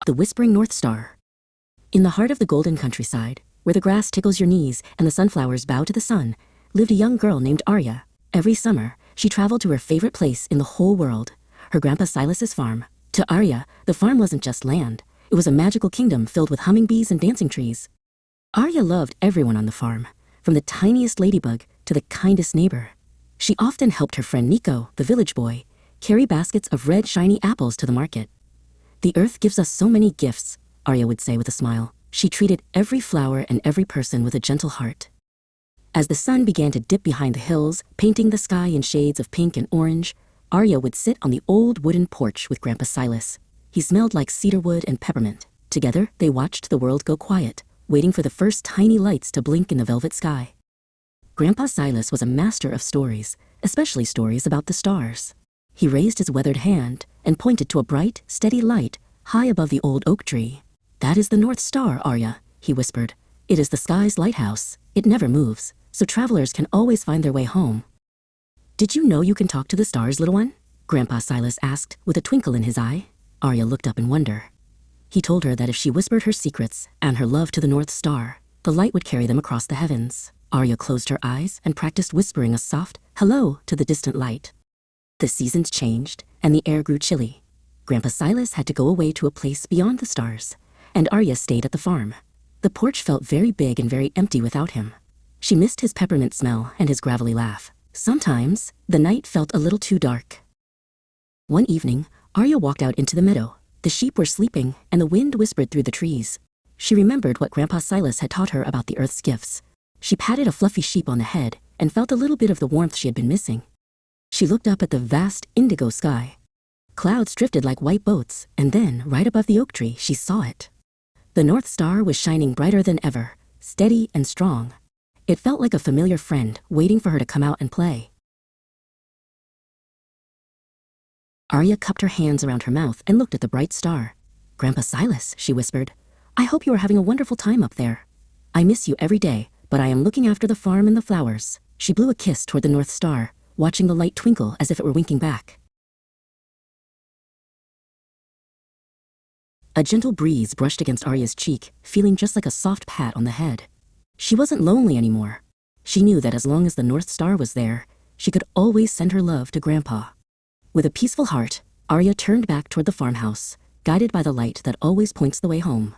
The Whispering North Star. In the heart of the golden countryside, where the grass tickles your knees and the sunflowers bow to the sun, lived a young girl named Arya. Every summer, she traveled to her favorite place in the whole world, her grandpa Silas's farm. To Arya, the farm wasn't just land. It was a magical kingdom filled with hummingbees and dancing trees. Arya loved everyone on the farm, from the tiniest ladybug to the kindest neighbor. She often helped her friend Nico, the village boy, carry baskets of red shiny apples to the market. "The earth gives us so many gifts," Arya would say with a smile. She treated every flower and every person with a gentle heart. As the sun began to dip behind the hills, painting the sky in shades of pink and orange, Arya would sit on the old wooden porch with Grandpa Silas. He smelled like cedarwood and peppermint. Together, they watched the world go quiet, waiting for the first tiny lights to blink in the velvet sky. Grandpa Silas was a master of stories, especially stories about the stars. He raised his weathered hand and pointed to a bright, steady light high above the old oak tree. "That is the North Star, Arya," he whispered. "It is the sky's lighthouse. It never moves, so travelers can always find their way home." "Did you know you can talk to the stars, little one?" Grandpa Silas asked with a twinkle in his eye. Arya looked up in wonder. He told her that if she whispered her secrets and her love to the North Star, the light would carry them across the heavens. Arya closed her eyes and practiced whispering a soft hello to the distant light. The seasons changed, and the air grew chilly. Grandpa Silas had to go away to a place beyond the stars, and Arya stayed at the farm. The porch felt very big and very empty without him. She missed his peppermint smell and his gravelly laugh. Sometimes, the night felt a little too dark. One evening, Arya walked out into the meadow. The sheep were sleeping, and the wind whispered through the trees. She remembered what Grandpa Silas had taught her about the earth's gifts. She patted a fluffy sheep on the head and felt a little bit of the warmth she had been missing. She looked up at the vast indigo sky. Clouds drifted like white boats, and then, right above the oak tree, she saw it. The North Star was shining brighter than ever, steady and strong. It felt like a familiar friend waiting for her to come out and play. Arya cupped her hands around her mouth and looked at the bright star. "Grandpa Silas," she whispered, "I hope you are having a wonderful time up there. I miss you every day, but I am looking after the farm and the flowers." She blew a kiss toward the North Star, watching the light twinkle as if it were winking back. A gentle breeze brushed against Arya's cheek, feeling just like a soft pat on the head. She wasn't lonely anymore. She knew that as long as the North Star was there, she could always send her love to Grandpa. With a peaceful heart, Arya turned back toward the farmhouse, guided by the light that always points the way home.